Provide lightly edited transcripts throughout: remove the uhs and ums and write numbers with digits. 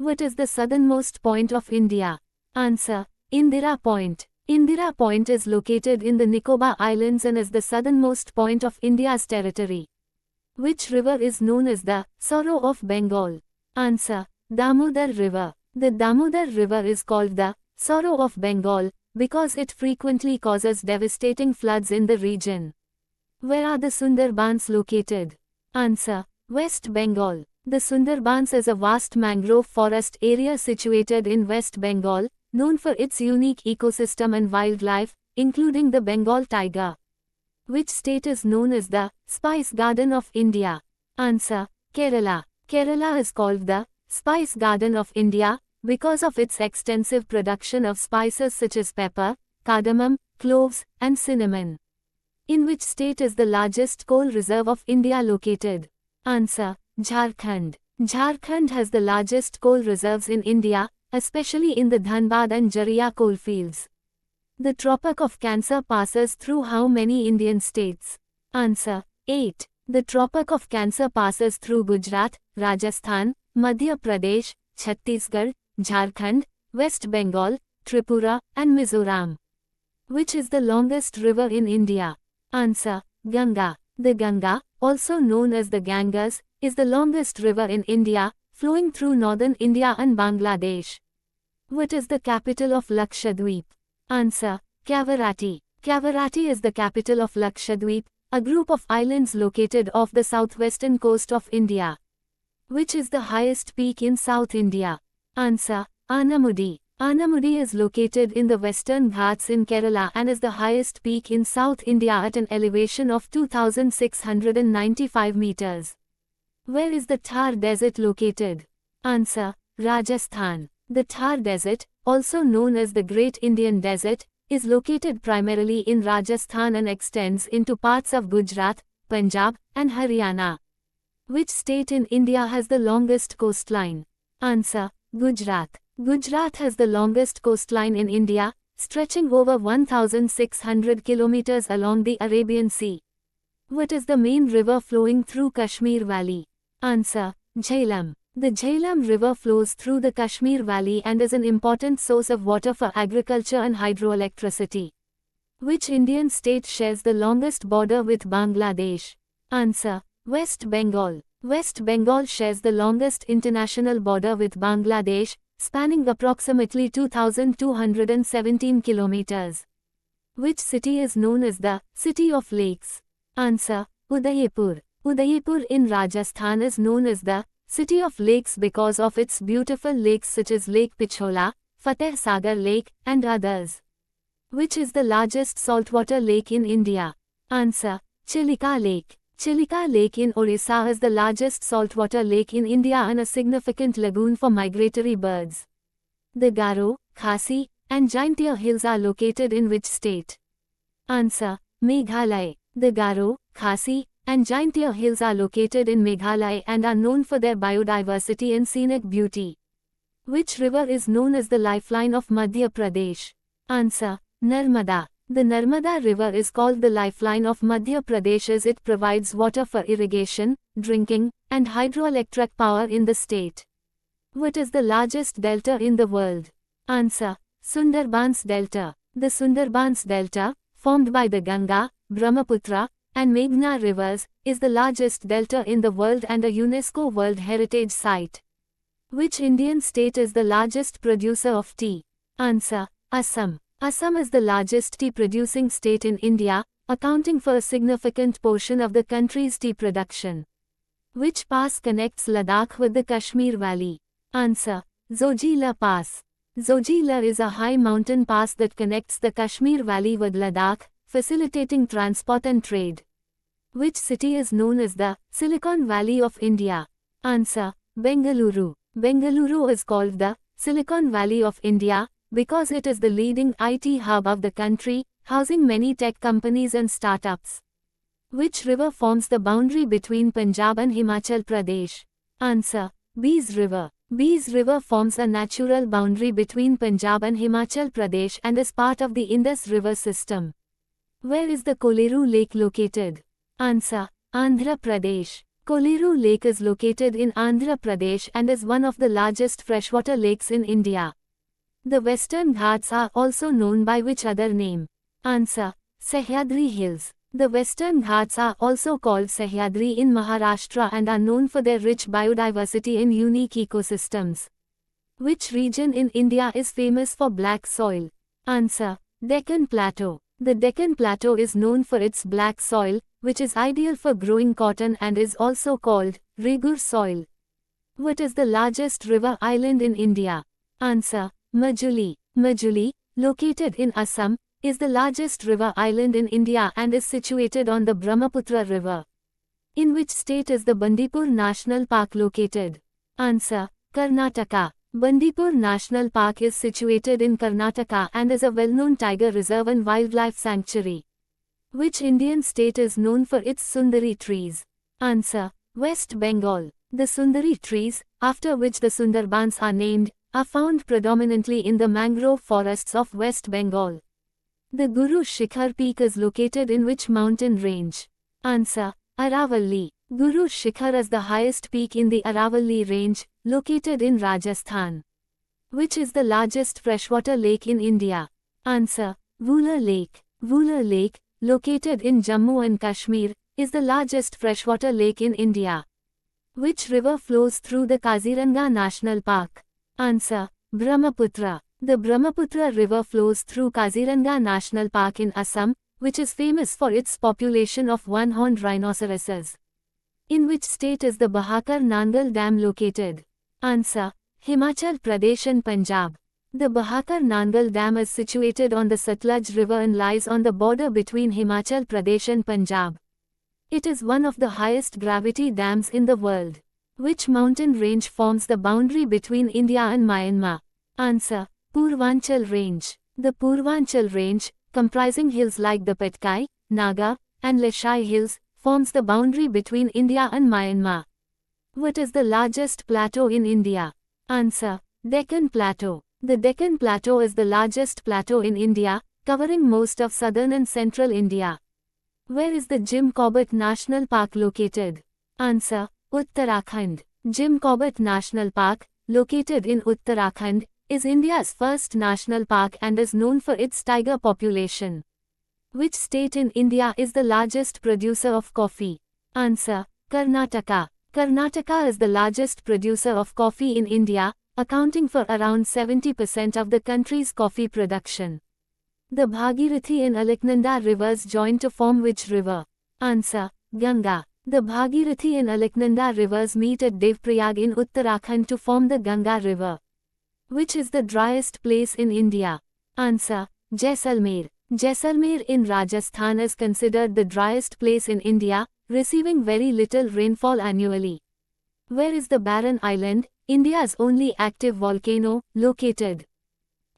What is the southernmost point of India? Answer. Indira Point. Indira Point is located in the Nicobar Islands and is the southernmost point of India's territory. Which river is known as the Sorrow of Bengal? Answer. Damodar River. The Damodar River is called the Sorrow of Bengal because it frequently causes devastating floods in the region. Where are the Sundarbans located? Answer. West Bengal. The Sundarbans is a vast mangrove forest area situated in West Bengal, known for its unique ecosystem and wildlife, including the Bengal tiger. Which state is known as the Spice Garden of India? Answer. Kerala. Kerala is called the Spice Garden of India because of its extensive production of spices such as pepper, cardamom, cloves, and cinnamon. In which state is the largest coal reserve of India located? Answer. Jharkhand. Jharkhand has the largest coal reserves in India, especially in the Dhanbad and Jharia coalfields. The Tropic of Cancer passes through how many Indian states? Answer. 8. The Tropic of Cancer passes through Gujarat, Rajasthan, Madhya Pradesh, Chhattisgarh, Jharkhand, West Bengal, Tripura, and Mizoram. Which is the longest river in India? Answer. Ganga. The Ganga, also known as the Ganges, is the longest river in India, flowing through northern India and Bangladesh. What is the capital of Lakshadweep? Answer. Kavaratti. Kavaratti is the capital of Lakshadweep, a group of islands located off the southwestern coast of India. Which is the highest peak in South India? Answer. Anamudi. Anamudi is located in the Western Ghats in Kerala and is the highest peak in South India at an elevation of 2,695 meters. Where is the Thar Desert located? Answer. Rajasthan. The Thar Desert, also known as the Great Indian Desert, is located primarily in Rajasthan and extends into parts of Gujarat, Punjab, and Haryana. Which state in India has the longest coastline? Answer. Gujarat. Gujarat has the longest coastline in India, stretching over 1,600 kilometers along the Arabian Sea. What is the main river flowing through Kashmir Valley? Answer. Jhelum. The Jhelum River flows through the Kashmir Valley and is an important source of water for agriculture and hydroelectricity. Which Indian state shares the longest border with Bangladesh? Answer. West Bengal. West Bengal shares the longest international border with Bangladesh, spanning approximately 2,217 kilometers. Which city is known as the City of Lakes? Answer. Udaipur. Udaipur in Rajasthan is known as the City of Lakes because of its beautiful lakes such as Lake Pichola, Fateh Sagar Lake, and others. Which is the largest saltwater lake in India? Answer. Chilika Lake. Chilika Lake in Orissa is the largest saltwater lake in India and a significant lagoon for migratory birds. The Garo, Khasi, and Jaintia Hills are located in which state? Answer. Meghalaya. The Garo, Khasi, and Jaintia Hills are located in Meghalaya and are known for their biodiversity and scenic beauty. Which river is known as the lifeline of Madhya Pradesh? Answer. Narmada. The Narmada River is called the lifeline of Madhya Pradesh as it provides water for irrigation, drinking, and hydroelectric power in the state. What is the largest delta in the world? Answer. Sundarbans Delta. The Sundarbans Delta, formed by the Ganga, Brahmaputra, and Meghna rivers, is the largest delta in the world and a UNESCO World Heritage Site. Which Indian state is the largest producer of tea? Answer. Assam. Assam is the largest tea-producing state in India, accounting for a significant portion of the country's tea production. Which pass connects Ladakh with the Kashmir Valley? Answer. Zojila Pass. Zojila is a high mountain pass that connects the Kashmir Valley with Ladakh, facilitating transport and trade. Which city is known as the Silicon Valley of India? Answer. Bengaluru. Bengaluru is called the Silicon Valley of India because it is the leading IT hub of the country, housing many tech companies and startups. Which river forms the boundary between Punjab and Himachal Pradesh? Answer. Beas River. Beas River forms a natural boundary between Punjab and Himachal Pradesh and is part of the Indus River system. Where is the Koleru Lake located? Answer. Andhra Pradesh. Koleru Lake is located in Andhra Pradesh and is one of the largest freshwater lakes in India. The Western Ghats are also known by which other name? Answer: Sahyadri Hills. The Western Ghats are also called Sahyadri in Maharashtra and are known for their rich biodiversity and unique ecosystems. Which region in India is famous for black soil? Answer: Deccan Plateau. The Deccan Plateau is known for its black soil, which is ideal for growing cotton and is also called Regur soil. What is the largest river island in India? Answer: Majuli. Majuli, located in Assam, is the largest river island in India and is situated on the Brahmaputra River. In which state is the Bandipur National Park located? Answer: Karnataka. Bandipur National Park is situated in Karnataka and is a well-known tiger reserve and wildlife sanctuary. Which Indian state is known for its Sundari trees? Answer: West Bengal. The Sundari trees, after which the Sundarbans are named, are found predominantly in the mangrove forests of West Bengal. The Guru Shikhar peak is located in which mountain range? Answer: Aravalli. Guru Shikhar is the highest peak in the Aravalli range, located in Rajasthan. Which is the largest freshwater lake in India? Answer: Vular Lake. Vular Lake, located in Jammu and Kashmir, is the largest freshwater lake in India. Which river flows through the Kaziranga National Park? Answer: Brahmaputra. The Brahmaputra River flows through Kaziranga National Park in Assam, which is famous for its population of one-horned rhinoceroses. In which state is the Bahakar Nangal Dam located? Answer: Himachal Pradesh and Punjab. The Bahakar Nangal Dam is situated on the Satluj River and lies on the border between Himachal Pradesh and Punjab. It is one of the highest gravity dams in the world. Which mountain range forms the boundary between India and Myanmar? Answer: Purvanchal Range. The Purvanchal Range, comprising hills like the Patkai, Naga, and Leshai Hills, forms the boundary between India and Myanmar. What is the largest plateau in India? Answer: Deccan Plateau. The Deccan Plateau is the largest plateau in India, covering most of southern and central India. Where is the Jim Corbett National Park located? Answer: Uttarakhand. Jim Corbett National Park, located in Uttarakhand, is India's first national park and is known for its tiger population. Which state in India is the largest producer of coffee? Answer: Karnataka. Karnataka is the largest producer of coffee in India, accounting for around 70% of the country's coffee production. The Bhagirathi and Alaknanda rivers join to form which river? Answer: Ganga. The Bhagirathi and Alaknanda rivers meet at Devprayag in Uttarakhand to form the Ganga River. Which is the driest place in India? Answer: Jaisalmer. Jaisalmer in Rajasthan is considered the driest place in India, receiving very little rainfall annually. Where is the Barren Island, India's only active volcano, located?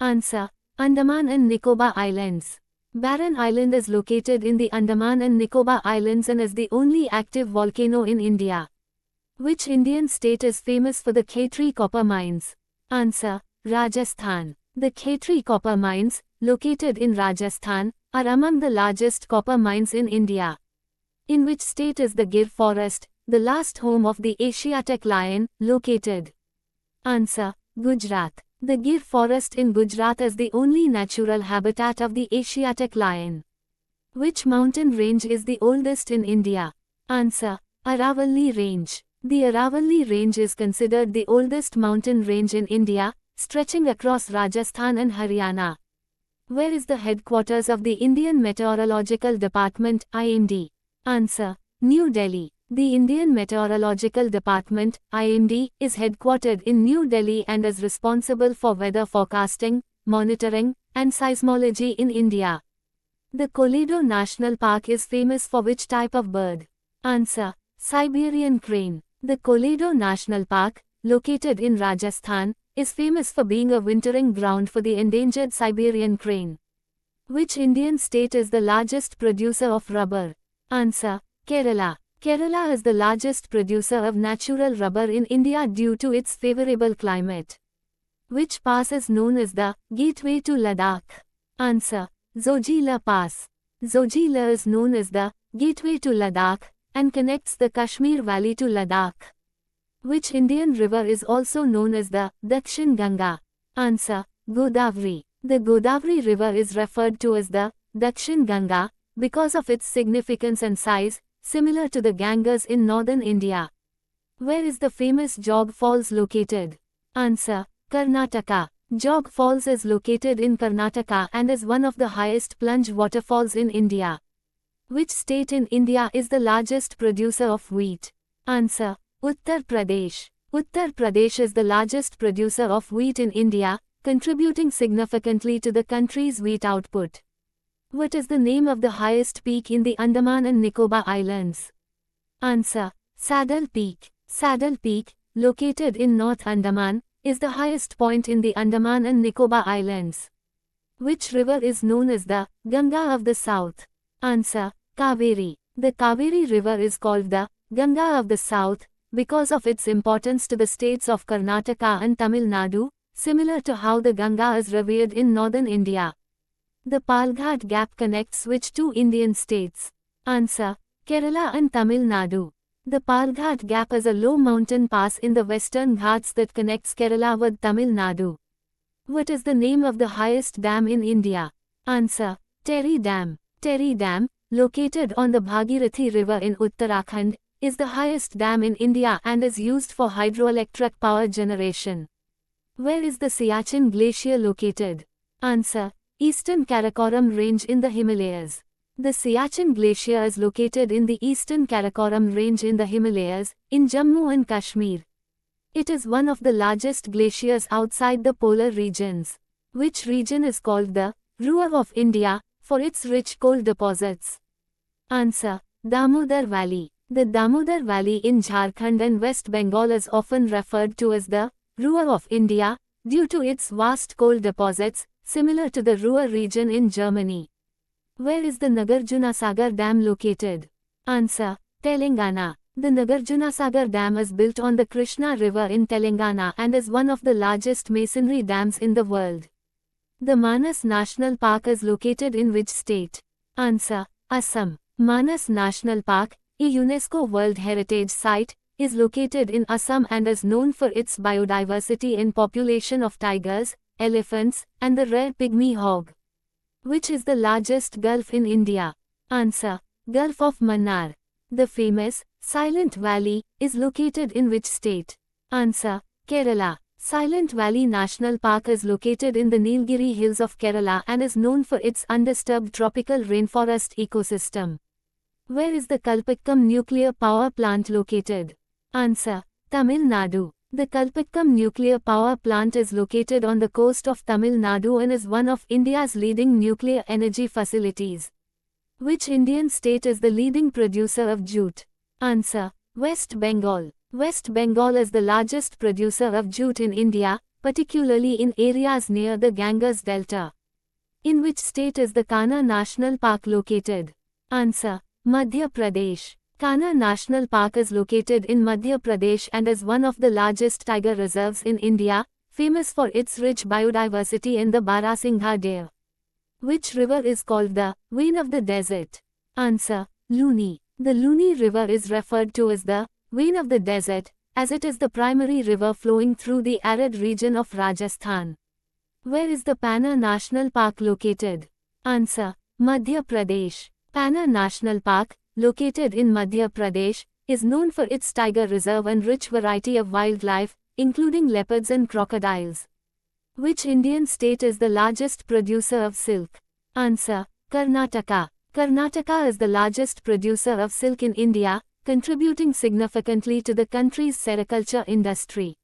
Answer: Andaman and Nicobar Islands. Barren Island is located in the Andaman and Nicobar Islands and is the only active volcano in India. Which Indian state is famous for the Khetri copper mines? Answer: Rajasthan. The Khetri copper mines, located in Rajasthan, are among the largest copper mines in India. In which state is the Gir forest, the last home of the Asiatic lion, located? Answer: Gujarat. The Gir forest in Gujarat is the only natural habitat of the Asiatic lion. Which mountain range is the oldest in India? Answer: Aravalli Range. The Aravalli Range is considered the oldest mountain range in India, stretching across Rajasthan and Haryana. Where is the headquarters of the Indian Meteorological Department, IMD? Answer: New Delhi. The Indian Meteorological Department, IMD, is headquartered in New Delhi and is responsible for weather forecasting, monitoring, and seismology in India. The Koledo National Park is famous for which type of bird? Answer: Siberian crane. The Koledo National Park, located in Rajasthan, is famous for being a wintering ground for the endangered Siberian crane. Which Indian state is the largest producer of rubber? Answer: Kerala. Kerala is the largest producer of natural rubber in India due to its favorable climate. Which pass is known as the gateway to Ladakh? Answer: Zojila Pass. Zojila is known as the gateway to Ladakh and connects the Kashmir Valley to Ladakh. Which Indian river is also known as the Dakshin Ganga? Answer: Godavari. The Godavari River is referred to as the Dakshin Ganga because of its significance and size, similar to the Ganges in northern India. Where is the famous Jog Falls located? Answer: Karnataka. Jog Falls is located in Karnataka and is one of the highest plunge waterfalls in India. Which state in India is the largest producer of wheat? Answer: Uttar Pradesh. Uttar Pradesh is the largest producer of wheat in India, contributing significantly to the country's wheat output. What is the name of the highest peak in the Andaman and Nicobar Islands? Answer: Saddle Peak. Saddle Peak, located in North Andaman, is the highest point in the Andaman and Nicobar Islands. Which river is known as the Ganga of the South? Answer: Kaveri. The Kaveri River is called the Ganga of the South because of its importance to the states of Karnataka and Tamil Nadu, similar to how the Ganga is revered in northern India. The Palghat Gap connects which two Indian states? Answer: Kerala and Tamil Nadu. The Palghat Gap is a low mountain pass in the western Ghats that connects Kerala with Tamil Nadu. What is the name of the highest dam in India? Answer: Terry Dam. Terry Dam, located on the Bhagirathi River in Uttarakhand, is the highest dam in India and is used for hydroelectric power generation. Where is the Siachen Glacier located? Answer: Eastern Karakoram Range in the Himalayas. The Siachen Glacier is located in the Eastern Karakoram Range in the Himalayas, in Jammu and Kashmir. It is one of the largest glaciers outside the polar regions. Which region is called the Ruhr of India, for its rich coal deposits? Answer: Damodar Valley. The Damodar Valley in Jharkhand and West Bengal is often referred to as the Ruhr of India, due to its vast coal deposits, similar to the Ruhr region in Germany. Where is the Nagarjunasagar Dam located? Answer: Telangana. The Nagarjunasagar Dam is built on the Krishna River in Telangana and is one of the largest masonry dams in the world. The Manas National Park is located in which state? Answer: Assam. Manas National Park, a UNESCO World Heritage Site, is located in Assam and is known for its biodiversity in population of tigers, elephants, and the rare pygmy hog. Which is the largest gulf in India? Answer: Gulf of Mannar. The famous Silent Valley is located in which state? Answer: Kerala. Silent Valley National Park is located in the Nilgiri Hills of Kerala and is known for its undisturbed tropical rainforest ecosystem. Where is the Kalpakkam nuclear power plant located? Answer: Tamil Nadu. The Kalpakkam nuclear power plant is located on the coast of Tamil Nadu and is one of India's leading nuclear energy facilities. Which Indian state is the leading producer of jute? Answer: West Bengal. West Bengal is the largest producer of jute in India, particularly in areas near the Ganges Delta. In which state is the Kanha National Park located? Answer: Madhya Pradesh. Kanha National Park is located in Madhya Pradesh and is one of the largest tiger reserves in India, famous for its rich biodiversity in the Barasingha Deer. Which river is called the Vein of the Desert? Answer: Luni. The Luni River is referred to as the Vein of the Desert, as it is the primary river flowing through the arid region of Rajasthan. Where is the Panna National Park located? Answer: Madhya Pradesh. Panna National Park, located in Madhya Pradesh, is known for its tiger reserve and rich variety of wildlife, including leopards and crocodiles. Which Indian state is the largest producer of silk? Answer: Karnataka. Karnataka is the largest producer of silk in India, contributing significantly to the country's sericulture industry.